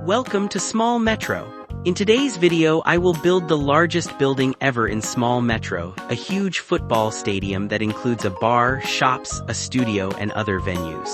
Welcome to Small Metro. In today's video, I will build the largest building ever in Small Metro, a huge football stadium that includes a bar, shops, a studio, and other venues.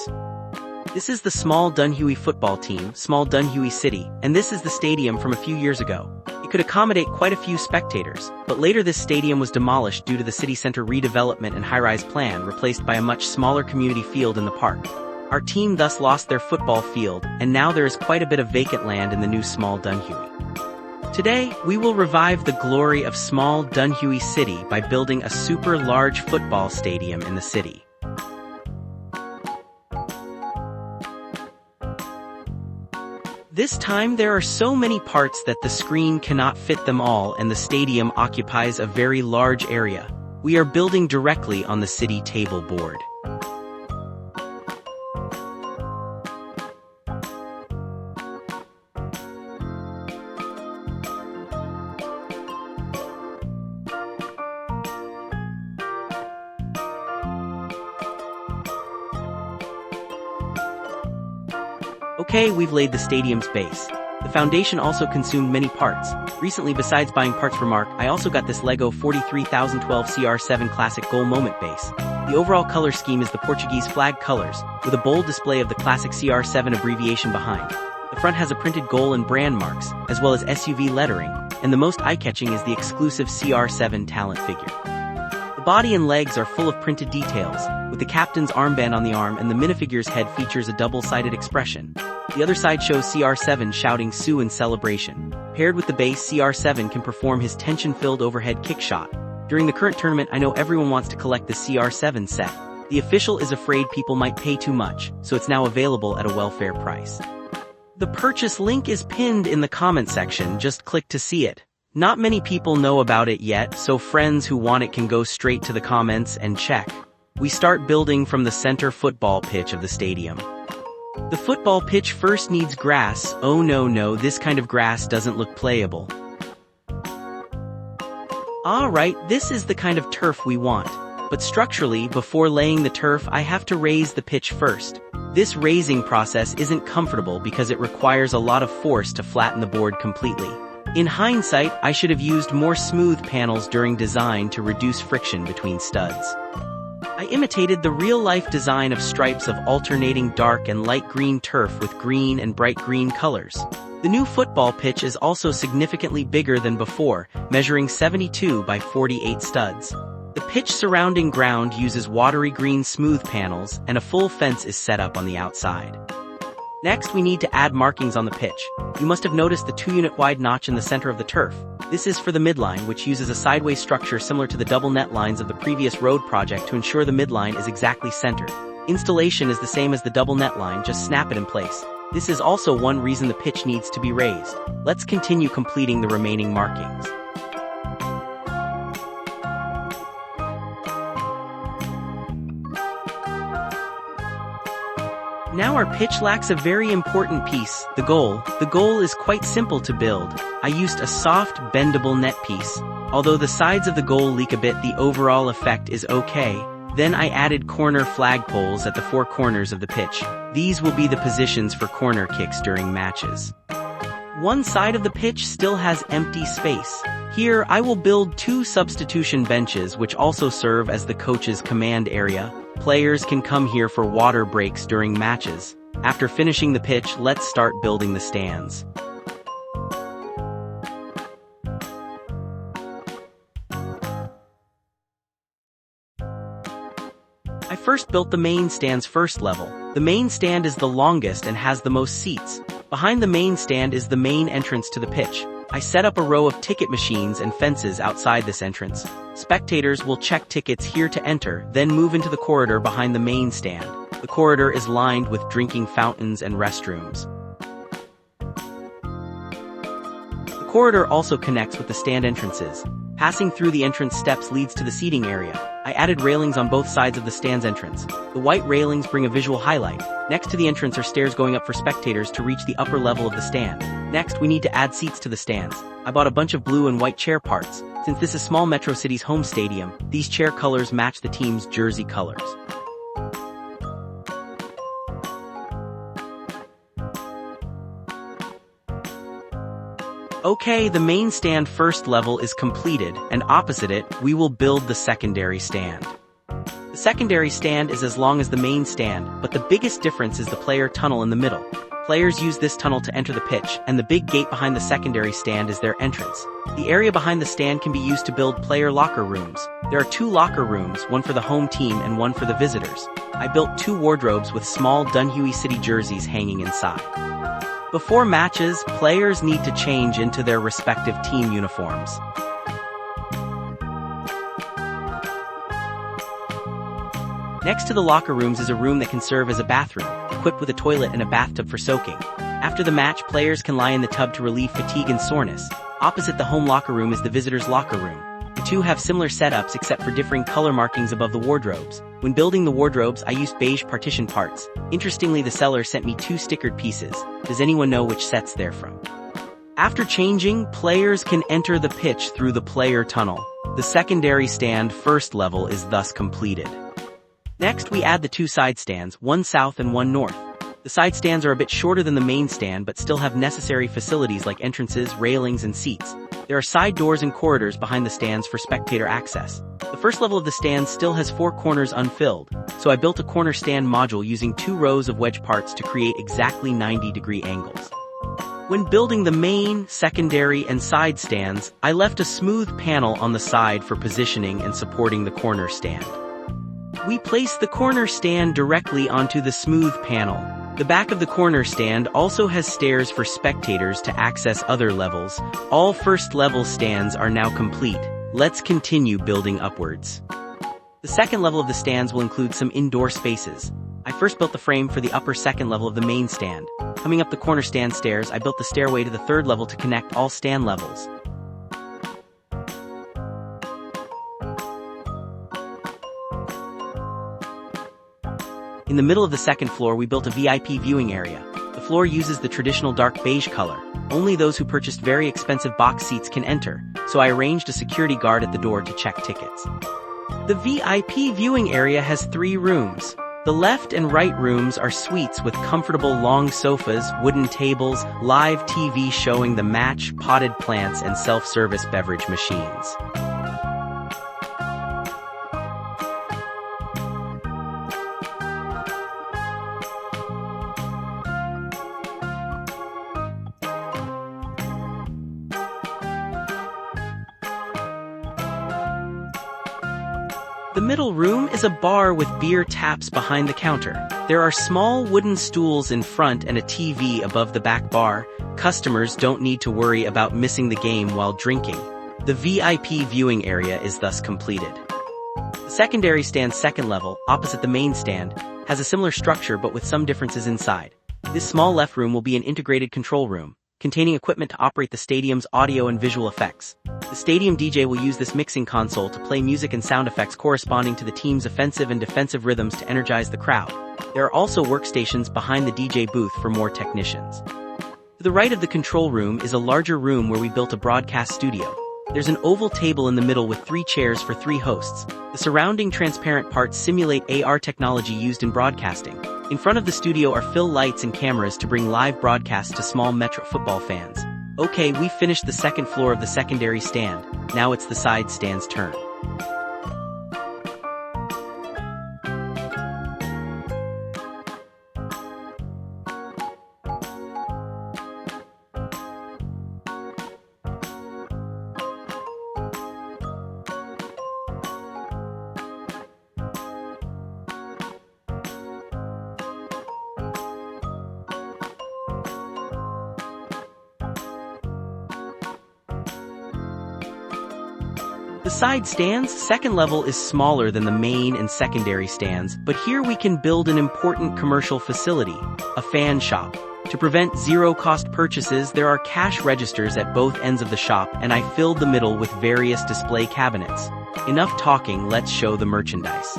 This is the Small Dunhuey football team, Small Dunhuey City, and this is the stadium from a few years ago. It could accommodate quite a few spectators, but later this stadium was demolished due to the city center redevelopment and high-rise plan, replaced by a much smaller community field in the park. Our team thus lost their football field, and now there is quite a bit of vacant land in the new Small Dunhuey. Today, we will revive the glory of Small Dunhuey City by building a super large football stadium in the city. This time there are so many parts that the screen cannot fit them all, and the stadium occupies a very large area. We are building directly on the city table board. Okay, we've laid the stadium's base. The foundation also consumed many parts. Recently, besides buying parts from Mark, I also got this LEGO 43012 CR7 Classic Goal Moment base. The overall color scheme is the Portuguese flag colors, with a bold display of the classic CR7 abbreviation behind. The front has a printed goal and brand marks, as well as SUV lettering, and the most eye-catching is the exclusive CR7 talent figure. The body and legs are full of printed details, with the captain's armband on the arm, and the minifigure's head features a double-sided expression. The other side shows CR7 shouting "Sue" in celebration. Paired with the base, CR7 can perform his tension-filled overhead kick shot. During the current tournament, I know everyone wants to collect the CR7 set. The official is afraid people might pay too much, so it's now available at a well-fair price. The purchase link is pinned in the comment section, just click to see it. Not many people know about it yet, so friends who want it can go straight to the comments and check. We start building from the center football pitch of the stadium. The football pitch first needs grass. Oh no, this kind of grass doesn't look playable. Alright, this is the kind of turf we want. But structurally, before laying the turf, I have to raise the pitch first. This raising process isn't comfortable because it requires a lot of force to flatten the board completely. In hindsight, I should have used more smooth panels during design to reduce friction between studs. I imitated the real-life design of stripes of alternating dark and light green turf with green and bright green colors. The new football pitch is also significantly bigger than before, measuring 72 by 48 studs. The pitch surrounding ground uses watery green smooth panels, and a full fence is set up on the outside. Next, we need to add markings on the pitch. You must have noticed the 2-unit wide notch in the center of the turf. This is for the midline, which uses a sideways structure similar to the double net lines of the previous road project to ensure the midline is exactly centered. Installation is the same as the double net line, just snap it in place. This is also one reason the pitch needs to be raised. Let's continue completing the remaining markings. Now our pitch lacks a very important piece, the goal. The goal is quite simple to build. I used a soft, bendable net piece. Although the sides of the goal leak a bit, the overall effect is okay. Then I added corner flagpoles at the 4 corners of the pitch. These will be the positions for corner kicks during matches. One side of the pitch still has empty space. Here, I will build 2 substitution benches which also serve as the coach's command area. Players can come here for water breaks during matches. After finishing the pitch, let's start building the stands. I first built the main stand's first level. The main stand is the longest and has the most seats. Behind the main stand is the main entrance to the pitch. I set up a row of ticket machines and fences outside this entrance. Spectators will check tickets here to enter, then move into the corridor behind the main stand. The corridor is lined with drinking fountains and restrooms. The corridor also connects with the stand entrances. Passing through the entrance steps leads to the seating area. I added railings on both sides of the stand's entrance. The white railings bring a visual highlight. Next to the entrance are stairs going up for spectators to reach the upper level of the stand. Next, we need to add seats to the stands. I bought a bunch of blue and white chair parts. Since this is Small Metro City's home stadium, these chair colors match the team's jersey colors. Okay, the main stand first level is completed, and opposite it, we will build the secondary stand. The secondary stand is as long as the main stand, but the biggest difference is the player tunnel in the middle. Players use this tunnel to enter the pitch, and the big gate behind the secondary stand is their entrance. The area behind the stand can be used to build player locker rooms. There are 2 locker rooms, one for the home team and one for the visitors. I built 2 wardrobes with small Dunhuey City jerseys hanging inside. Before matches, players need to change into their respective team uniforms. Next to the locker rooms is a room that can serve as a bathroom, equipped with a toilet and a bathtub for soaking. After the match, players can lie in the tub to relieve fatigue and soreness. Opposite the home locker room is the visitors' locker room. The 2 have similar setups except for differing color markings above the wardrobes. When building the wardrobes, I used beige partition parts. Interestingly, the seller sent me 2 stickered pieces. Does anyone know which sets they're from? After changing, players can enter the pitch through the player tunnel. The secondary stand first level is thus completed. Next, we add the 2 side stands, one south and one north. The side stands are a bit shorter than the main stand but still have necessary facilities like entrances, railings, and seats. There are side doors and corridors behind the stands for spectator access. The first level of the stand still has 4 corners unfilled, so I built a corner stand module using 2 rows of wedge parts to create exactly 90-degree angles. When building the main, secondary, and side stands, I left a smooth panel on the side for positioning and supporting the corner stand. We place the corner stand directly onto the smooth panel. The back of the corner stand also has stairs for spectators to access other levels. All first level stands are now complete. Let's continue building upwards. The second level of the stands will include some indoor spaces. I first built the frame for the upper second level of the main stand. Coming up the corner stand stairs, I built the stairway to the third level to connect all stand levels. In the middle of the second floor, we built a VIP viewing area. The floor uses the traditional dark beige color. Only those who purchased very expensive box seats can enter, so I arranged a security guard at the door to check tickets. The VIP viewing area has 3 rooms. The left and right rooms are suites with comfortable long sofas, wooden tables, live TV showing the match, potted plants, and self-service beverage machines. The middle room is a bar with beer taps behind the counter. There are small wooden stools in front and a TV above the back bar. Customers don't need to worry about missing the game while drinking. The VIP viewing area is thus completed. The secondary stand's second level, opposite the main stand, has a similar structure but with some differences inside. This small left room will be an integrated control room, containing equipment to operate the stadium's audio and visual effects. The stadium DJ will use this mixing console to play music and sound effects corresponding to the team's offensive and defensive rhythms to energize the crowd. There are also workstations behind the DJ booth for more technicians. To the right of the control room is a larger room where we built a broadcast studio. There's an oval table in the middle with 3 chairs for 3 hosts. The surrounding transparent parts simulate AR technology used in broadcasting. In front of the studio are fill lights and cameras to bring live broadcasts to small Metro football fans. Okay, we finished the second floor of the secondary stand. Now it's the side stand's turn. The side stand's second level is smaller than the main and secondary stands, but here we can build an important commercial facility, a fan shop. To prevent zero-cost purchases, there are cash registers at both ends of the shop, and I filled the middle with various display cabinets. Enough talking, let's show the merchandise.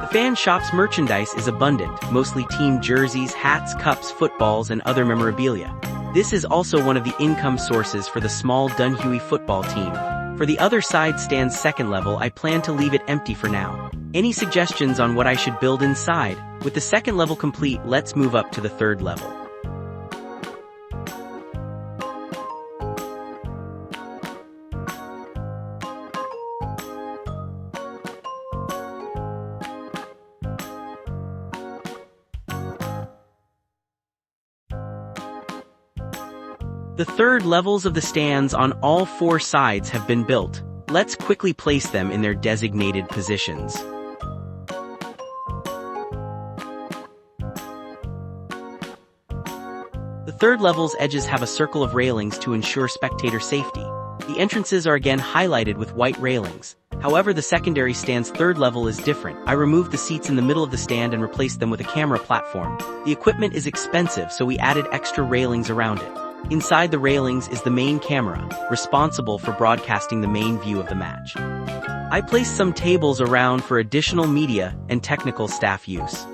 The fan shop's merchandise is abundant, mostly team jerseys, hats, cups, footballs, and other memorabilia. This is also one of the income sources for the small Dunhuey football team. For the other side stand's second level, I plan to leave it empty for now. Any suggestions on what I should build inside? With the second level complete, let's move up to the third level. The third levels of the stands on all four sides have been built. Let's quickly place them in their designated positions. The third level's edges have a circle of railings to ensure spectator safety. The entrances are again highlighted with white railings. However, the secondary stand's third level is different. I removed the seats in the middle of the stand and replaced them with a camera platform. The equipment is expensive, so we added extra railings around it. Inside the railings is the main camera, responsible for broadcasting the main view of the match. I placed some tables around for additional media and technical staff use.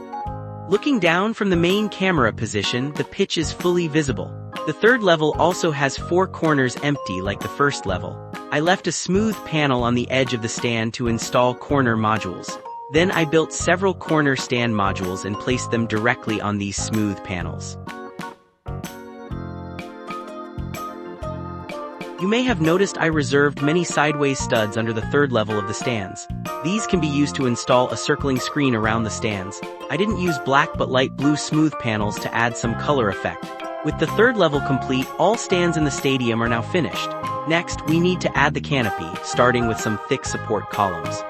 Looking down from the main camera position, the pitch is fully visible. The third level also has four corners empty like the first level. I left a smooth panel on the edge of the stand to install corner modules. Then I built several corner stand modules and placed them directly on these smooth panels. You may have noticed I reserved many sideways studs under the third level of the stands. These can be used to install a circling screen around the stands. I didn't use black but light blue smooth panels to add some color effect. With the third level complete, all stands in the stadium are now finished. Next, we need to add the canopy, starting with some thick support columns.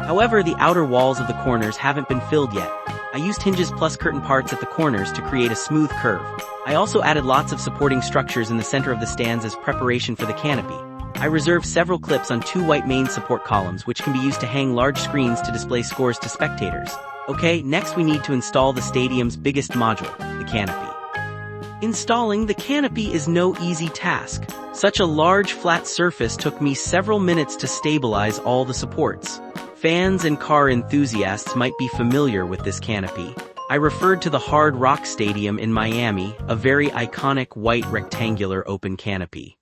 However, the outer walls of the corners haven't been filled yet. I used hinges plus curtain parts at the corners to create a smooth curve. I also added lots of supporting structures in the center of the stands as preparation for the canopy. I reserved several clips on two white main support columns which can be used to hang large screens to display scores to spectators. Okay, next we need to install the stadium's biggest module, the canopy. Installing the canopy is no easy task. Such a large flat surface took me several minutes to stabilize all the supports. Fans and car enthusiasts might be familiar with this canopy. I referred to the Hard Rock Stadium in Miami, a very iconic white rectangular open canopy.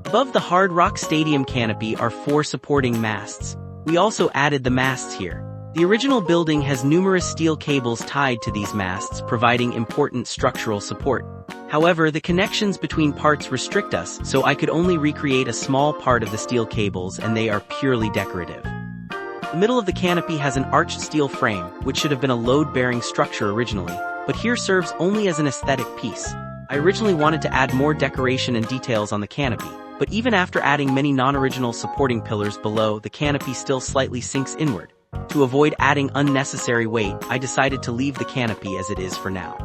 Above the Hard Rock Stadium canopy are four supporting masts. We also added the masts here. The original building has numerous steel cables tied to these masts, providing important structural support. However, the connections between parts restrict us, so I could only recreate a small part of the steel cables, and they are purely decorative. The middle of the canopy has an arched steel frame, which should have been a load-bearing structure originally, but here serves only as an aesthetic piece. I originally wanted to add more decoration and details on the canopy, but even after adding many non-original supporting pillars below, the canopy still slightly sinks inward. To avoid adding unnecessary weight, I decided to leave the canopy as it is for now.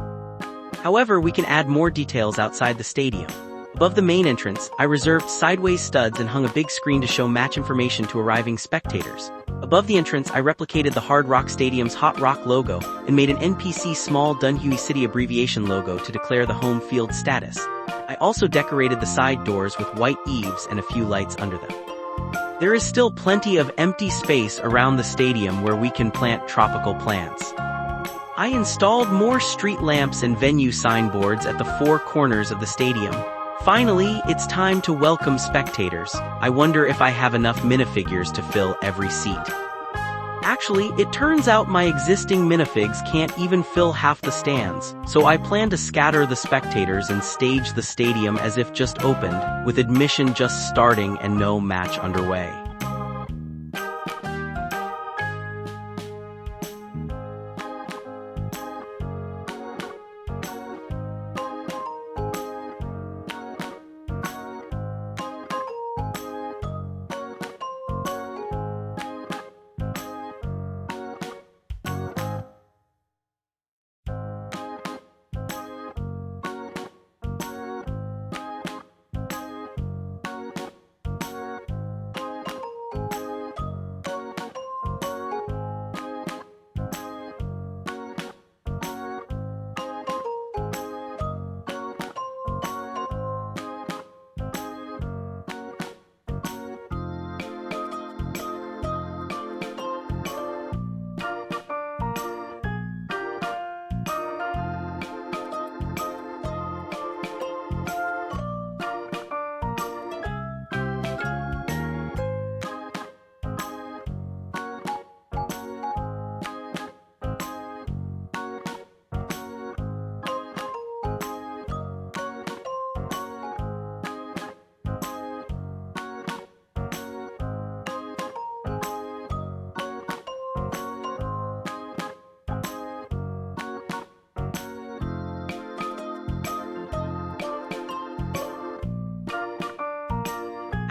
However, we can add more details outside the stadium. Above the main entrance, I reserved sideways studs and hung a big screen to show match information to arriving spectators. Above the entrance, I replicated the Hard Rock Stadium's Hot Rock logo and made an NPC small Dunhuey City abbreviation logo to declare the home field status. I also decorated the side doors with white eaves and a few lights under them. There is still plenty of empty space around the stadium where we can plant tropical plants. I installed more street lamps and venue signboards at the four corners of the stadium. Finally, it's time to welcome spectators. I wonder if I have enough minifigures to fill every seat. Actually, it turns out my existing minifigs can't even fill half the stands, so I plan to scatter the spectators and stage the stadium as if just opened, with admission just starting and no match underway.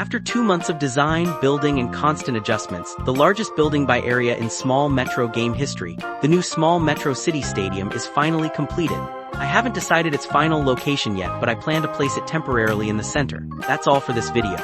After 2 months of design, building, and constant adjustments, the largest building by area in small metro game history, the new small Metro City Stadium, is finally completed. I haven't decided its final location yet, but I plan to place it temporarily in the center. That's all for this video.